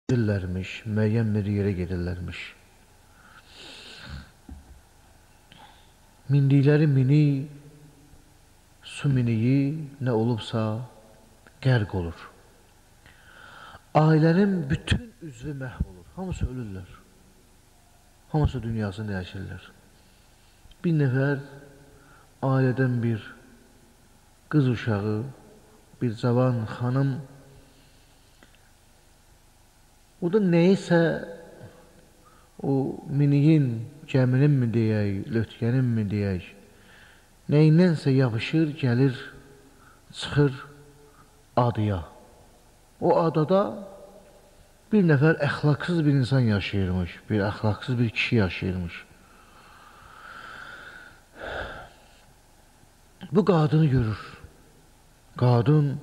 gedirlərmiş, müəyyən bir yerə gedirlərmiş. Mindikləri mini, su miniyi nə olubsa qərq olur. Ailənin bütün üzvü məhv olur, hamısı ölürlər. Hamısı dünyasını dəyişirlər. Bir nəfər ailədən bir qız uşağı, bir cavan xanım, o da neysə, o miniyin, gəminin mi deyək, lötkənin mi deyək, neyinnənsə yapışır, gəlir, çıxır adaya. O adada bir nəfər əxlaqsız bir insan yaşayırmış, bir əxlaqsız bir kişi yaşayırmış. Bu qadını görür. Qadın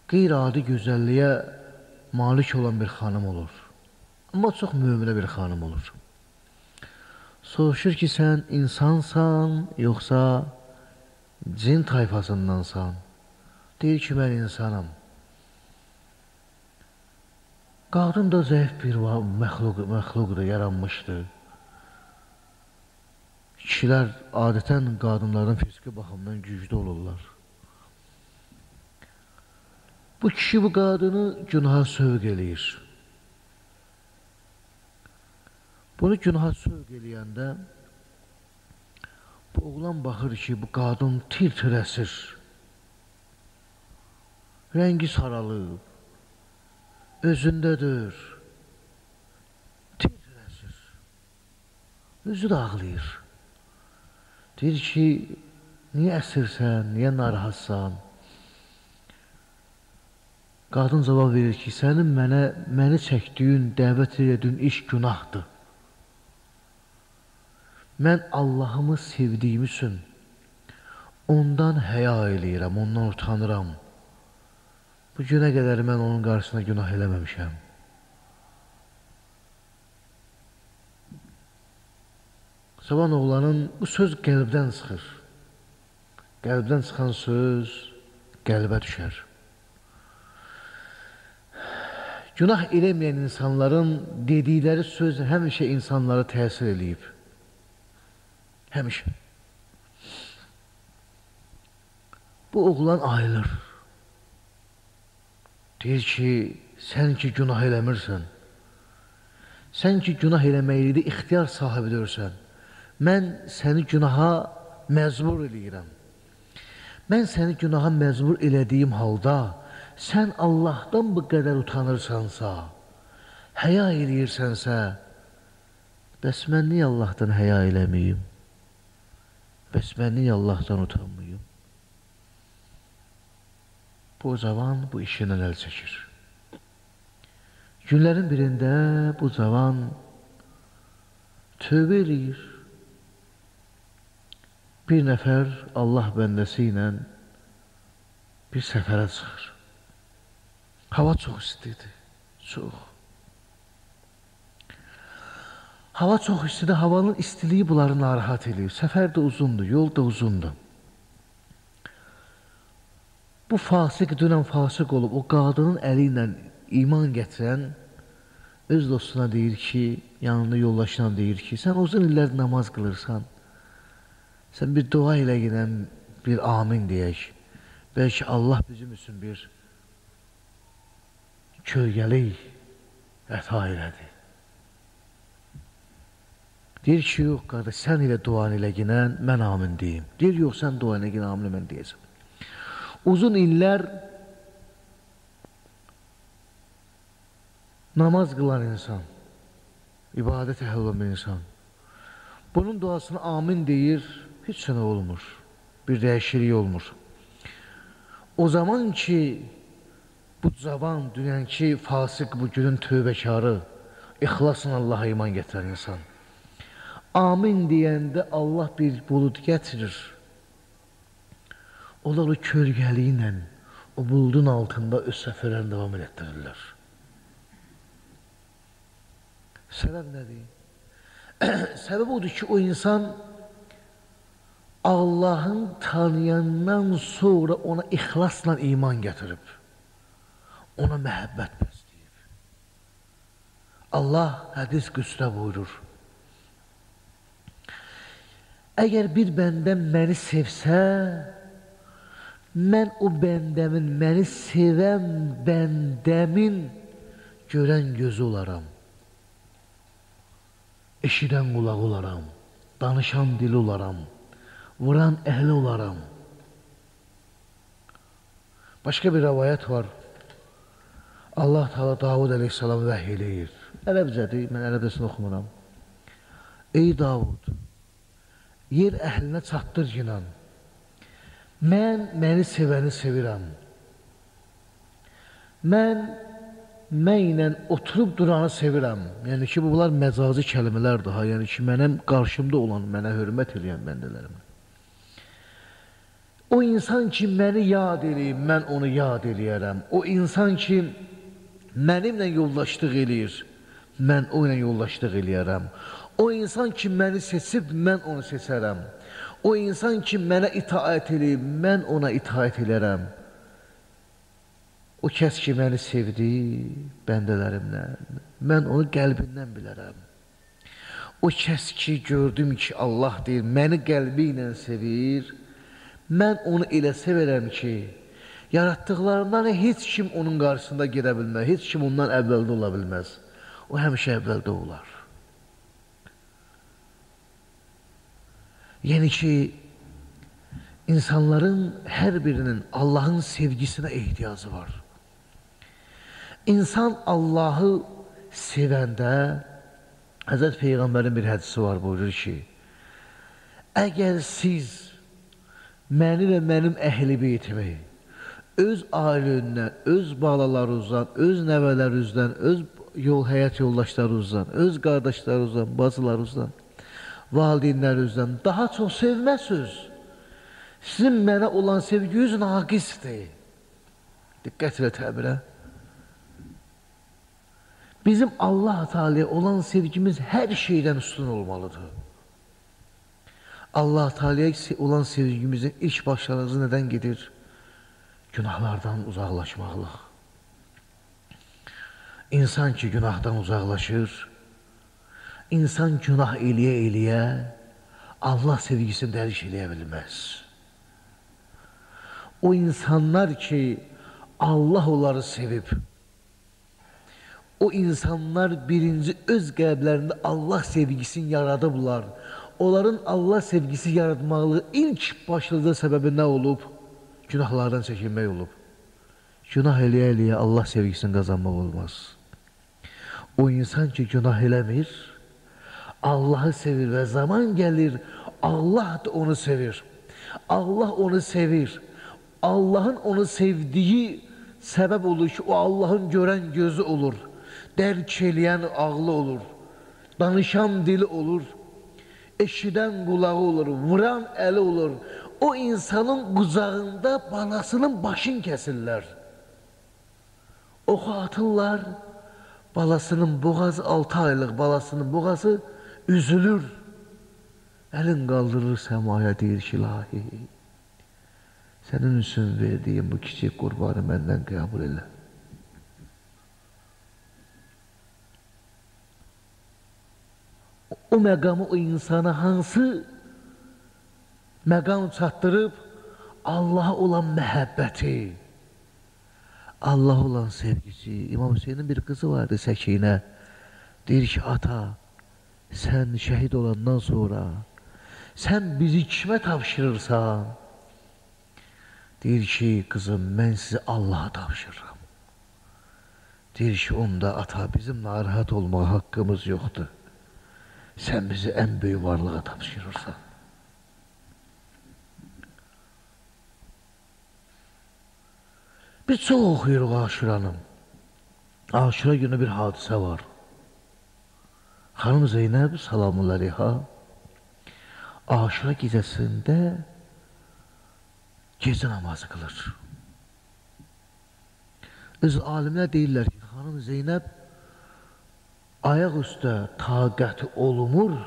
qeyri-adi gözəlliyə malik olan bir xanım olur. Amma çox müminə bir xanım olur. Soruşur ki, sən insansan, yoxsa cin tayfasındansan? Deyir ki, mən insanam. Qadın da zəif bir məxluqdur, yaranmışdır. Kişilər adətən qadınlardan fiziki baxımdan güclü olurlar. Bu kişi bu qadını günaha sövq eləyir. Bunu günaha sövq eləyəndə bu oğlan baxır ki, bu qadın tir-tir əsir. Rəngi saralıb, özündədir, tir-tir əsir. Özü də ağlayır. Deyir ki, niyə əsirsən, niyə narahatsan? Qadın cavab verir ki, sənin məni çəkdiyin, dəvət edin iş günahdır. Mən Allahımı sevdiyim üçün ondan həya eləyirəm, ondan utanıram. Bu günə qədər mən onun qarşısına günah eləməmişəm. Cavan oğlanın bu söz qəlbdən çıxır. Qəlbdən çıxan söz qəlbə düşər. Günah eləməyən insanların dedikləri söz həmişə insanlara təsir eləyib. Həmişə. Bu oğlan ayılır. Deyir ki, sən ki günah eləmirsən, sən ki günah eləməkdə ixtiyar sahibidirsən, mən səni günaha məcbur eləyirəm. Mən səni günaha məcbur elədiyim halda, sən Allahdan bu qədər utanırsansa, həya eləyirsənsə, bəs mən niyə Allahdan həya eləməyim? Bəs mən niyə Allahdan utanmayım? Bu cavan bu işindən əl çəkir. Günlərin birində bu cavan tövbə eləyir. Bir nəfər Allah bəndəsi ilə bir səfərə çıxır. Hava çox istidir, çox. Hava çox istidir, havanın istiliyi bunları narahat edir. Səfər də uzundur, yol da uzundur. Bu fasıq, dünən fasıq olub, o qadının əli ilə iman gətirən öz dostuna deyir ki, yanında yoldaşına deyir ki, sən uzun illər namaz qılırsan, sən bir dua ilə gedən bir amin deyək. Bəlkə Allah bizim üçün bir kölgəlik əta elədi. Deyir ki, yox qardaş, sən ilə duanı ilə ginən, mən amin deyim. Deyir, yox, sən duanı ilə ginən, amin mən deyəcəm. Uzun illər namaz qılan insan, ibadət əhli olan bir insan, bunun duasını amin deyir, heç sənə olmur, bir dəyişiklik olmur. O zaman ki, bu cavan, dünənki fasıq, bu günün tövbəkarı, ixlasla Allaha iman gətirən insan, amin deyəndə Allah bir bulud gətirir. Onlar o kölgəli ilə, o buludun altında öz səfərlərini davam etdirirlər. Səbəb nədir? Səbəb odur ki, o insan Allahın tanıyandan sonra ona ixlasla iman gətirib. ona məhəbbət bəsləyir. Allah hədis qüdsdə buyurur. Əgər bir bəndəm məni sevsə, mən o bəndəmin, məni sevən bəndəmin görən gözü olaram. Eşidən qulağı olaram. Danışan dili olaram. Vuran əhli olaram. Başqa bir rəvayət var. Allah Teala Davud əleyhissalam vəhiy eləyir. Ərəbcədir, mən ərəbcəsini oxumuram. Ey Davud, yer əhlinə çatdır ki, mən məni sevəni sevirəm. Mən ilə oturub duranı sevirəm. Yəni ki, bunlar məcazi kəlmələrdir. Yəni ki, mənim qarşımda olan, mənə hörmət eləyən bəndələrim. O insan ki, məni yad eləyib, mən onu yad eləyərəm. O insan ki, mənimlə yoldaşlıq eləyir, mən o ilə yoldaşlıq eləyərəm. O insan ki, məni seçib, mən onu seçərəm. O insan ki, mənə itaət eləyib, mən ona itaət eləyərəm. O kəs ki, məni sevdi bəndələrimdən, mən onu qəlbindən bilərəm. O kəs ki, gördüm ki, Allah deyir, məni qəlbi ilə sevir, mən onu elə severəm ki, yaratdıqlarından heç kim onun qarşısında gedə bilməz, heç kim ondan əvvəldə ola bilməz. O həmişə əvvəldə olar. Yəni ki, insanların hər birinin Allahın sevgisinə ehtiyacı var. İnsan Allahı sevəndə, Həzrət Peyğəmbərin bir hədisi var, buyurur ki, əgər siz məni və mənim əhl-i beytimi öz ailənizdən, öz balalarınızdan, öz nəvələrinizdən, öz həyat yoldaşlarınızdan, öz qardaşlarınızdan, bacılarınızdan, valideynlərinizdən daha çox sevməzsiniz. Sizin mənə olan sevginiz naqisdir. Diqqət ilə təbirə. Bizim Allah Teala'ya olan sevgimiz hər şeydən üstün olmalıdır. Allah Teala'ya olan sevgimizin ilk başlanğıcı nədən gedir? Günahlardan uzaqlaşmaqlıq. İnsan ki, günahdan uzaqlaşır, insan günah eləyə-eləyə Allah sevgisini dərk eləyə bilməz. O insanlar ki, Allah onları sevib, o insanlar birinci öz qəlblərində Allah sevgisini yaradıblar. Onların Allah sevgisi yaratmaqlığı ilk başlıca səbəbi nə olub? Günahlardan çəkinmək olub. Günah eləyə-eləyə Allah sevgisini qazanmaq olmaz. O insan ki, günah eləmir, Allahı sevir və zaman gəlir, Allah da onu sevir. Allah onu sevir. Allahın onu sevdiyi səbəb olur ki, o Allahın görən gözü olur. Dərk eləyən ağlı olur. Danışan dili olur. Eşidən qulağı olur. Vuran əli olur. O insanın qucağında balasının başını kəsirlər. Oxu atırlar. Balasının boğazı, 6 aylıq balasının boğazı üzülür. Əlin qaldırır səmaya, deyir ki, ilahi, sənin üçün verdiyim bu kiçik qurbanı məndən qəbul elə. O məqamı o insana hansı məqam çatdırıb Allaha olan məhəbbəti, Allaha olan sevgisi. İmam Hüseynin bir qızı vardı, Səkinə. Deyir ki, ata, sən şəhid olandan sonra sən bizi kimə tapşırırsan? Deyir ki, qızım, mən sizi Allaha tapşırıram. Deyir ki, onda ata, bizim narahat olmağa haqqımız yoxdur. Sən bizi ən böyük varlığa tapşırırsan. Biz çox oxuyuruq Aşuranın. Aşura günü bir hadisə var. Xanım Zeynəb, salamünəleyha, Aşura gecəsində gecə namazı qılır. Öz alimlər deyirlər ki, xanım Zeynəb ayaq üstə taqəti olunur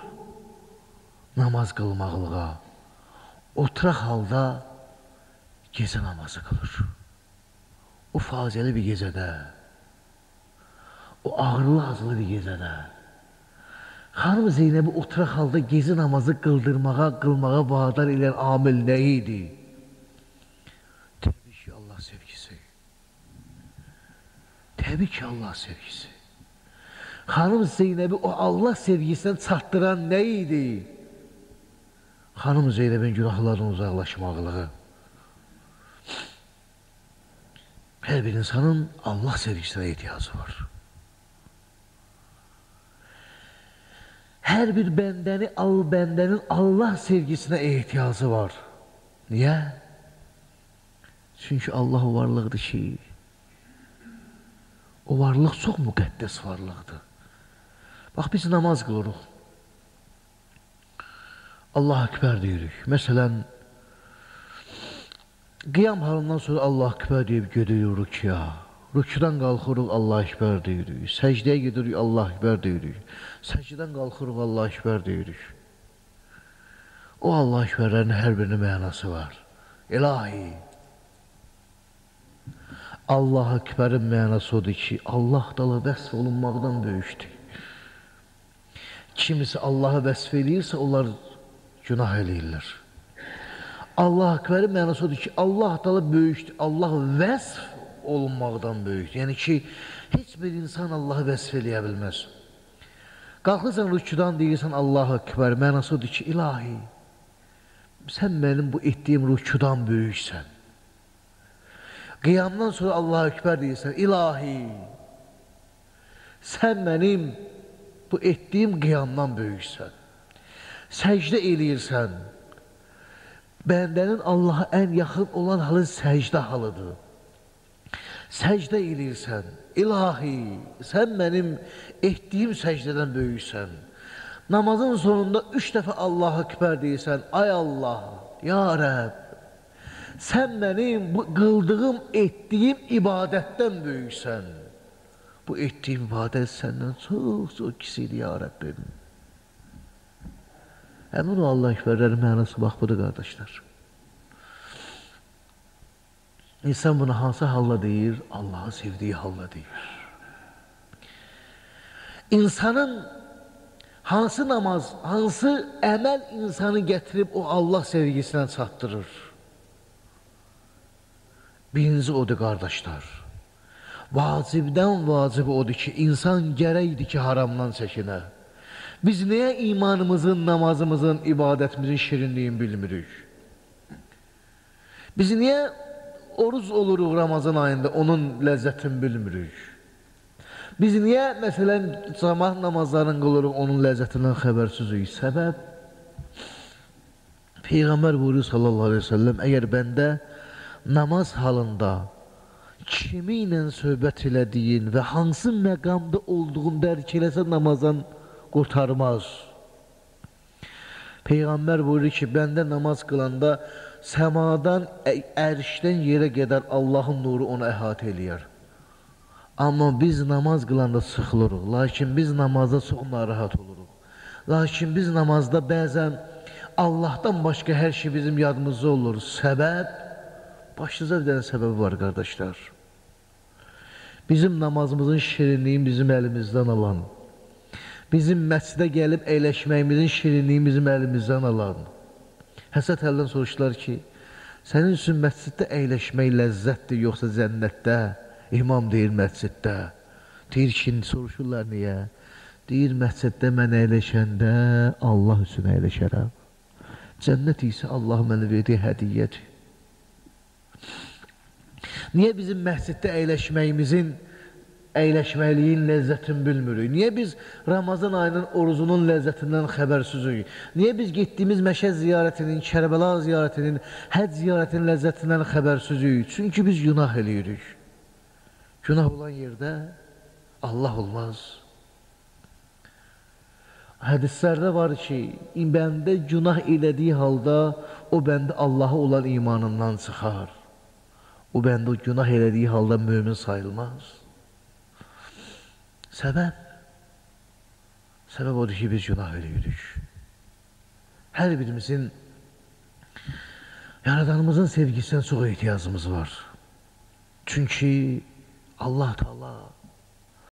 namaz qılmaqlığa. Oturaq halda gecə namazı qılır. o faciəli bir gecədə, o ağırlı-acılı bir gecədə xanım Zeynəbi oturaq halda gezi namazı qılmağa vadar edən amil nə idi? Təbii ki, Allah sevgisi. Təbii ki, Allah sevgisi. Xanım Zeynəbi o Allah sevgisindən çatdıran nə idi? Xanım Zeynəbin günahlarından uzaqlaşmaqlığı. Hər bir insanın Allah sevgisinə ehtiyacı var. Hər bir bəndənin Allah sevgisinə ehtiyacı var. Niyə? Çünki Allah o varlıqdır ki, o varlıq çox müqəddəs varlıqdır. Bax, biz namaz qılırıq. Allah-u Ekber deyirik. Məsələn, qiyam halından sonra Allah-u Ekber deyib gedirik rükuya. Rükudan qalxırıq, Allah-u Ekber deyirik. Səcdəyə gedirik, Allah-u Ekber deyirik. Səcdən qalxırıq, Allah-u Ekber deyirik. O Allah-u Ekberlərin hər birinin mənası var. İlahi. Allah-u Ekberin mənası odur ki, Allah dala vəsf olunmaqdan böyükdür. Kimisi Allahı vəsf eləyirsə, onlar günah eləyirlər. Allah-u Ekberin mənası odur ki, Allah dala böyükdür. Allah vəsf olunmaqdan böyükdür. Yəni ki, heç bir insan Allahı vəsf eləyə bilməz. Qalxırsan rükudan deyirsən Allah-u Ekber, mənası odur ki, ilahi, sən mənim bu etdiyim rükudan böyüksən. Qiyamdan sonra Allah-u Ekber deyirsən, ilahi, sən mənim bu etdiyim qiyamdan böyüksən. Səcdə eləyirsən, bəndənin Allaha ən yaxın olan halı səcdə halıdır. Səcdə eləyirsən, ilahi, sən mənim etdiyim səcdədən böyüksən. Namazın sonunda 3 dəfə Allah-u Ekber deyirsən, ay Allah, ya Rəbb, sən mənim bu qıldığım, etdiyim ibadətdən böyüksən. Bu etdiyim ibadət səndən çox kisiydi, ya Rəbbim. Həmin o Allah-u Ekberlərin mənası bax budur, qardaşlar. İnsan bunu hansı halla deyir? Allah'ı sevdiği halla deyir. İnsanın hansı namaz, hansı əməl insanı gətirib o Allah sevgisindən çatdırır? Birinci odur, qardaşlar. Vacibdən vacib odur ki, insan gərəkdir ki, haramdan çəkinə. Biz niyə imanımızın, namazımızın, ibadətimizin şirinliyini bilmirik? Biz niyə oruz oluruq Ramazan ayında, onun ləzzətini bilmirik? Biz niyə, məsələn, cəmaət namazlarını qılırıq, onun ləzzətindən xəbərsizik? Səbəb, Peyğəmbər buyuruyor sallallahu aleyhi ve sellem, əgər bəndə namaz halında kimi ilə söhbət elədiyin və hansı məqamda olduğunu dərk eləsə namazdan qurtarmaz. Peyğəmbər buyurur ki, bəndə namaz qılanda səmadan, ərşdən yerə qədər Allahın nuru onu əhatə eləyər. Amma biz namaz qılanda sıxılırıq, lakin biz namazda çox narahat oluruq. Lakin biz namazda bəzən Allahdan başqa hər şey bizim yadımızda olur. Səbəb, başlıca bir dənə səbəbi var, qardaşlar. Bizim namazımızın şirinliyi bizim əlimizdən alan, bizim məscidə gəlib əyləşməyimizin şirinliyi bizim əlimizdən alan. Həsət əldən soruşdular ki, sənin üçün məsciddə əyləşmək ləzzətdir, yoxsa cənnətdə? İmam deyir məsciddə. Deyir ki, soruşurlar niyə? Deyir, məsciddə mən əyləşəndə Allah üçün əyləşərəm. Cənnət isə Allah mənə verdiyi hədiyyədir. Niyə bizim məsciddə əyləşməliyin ləzzətini bilmirik? Niyə biz Ramazan ayının oruzunun ləzzətindən xəbərsizik? Niyə biz getdiyimiz Məşəd ziyarətinin, Kərbəla ziyarətinin, Həcc ziyarətinin ləzzətindən xəbərsizik? Çünki biz günah eləyirik. Günah olan yerdə Allah olmaz. Hədislərdə var ki, bəndə günah elədiyi halda o bəndə Allaha olan imanından çıxar. O bəndə o günah elədiyi halda mömin sayılmaz. Səbəb odur ki, biz günah eləyirik. Hər birimizin Yaradanımızın sevgisindən çox ehtiyacımız var. Çünki Allah Taala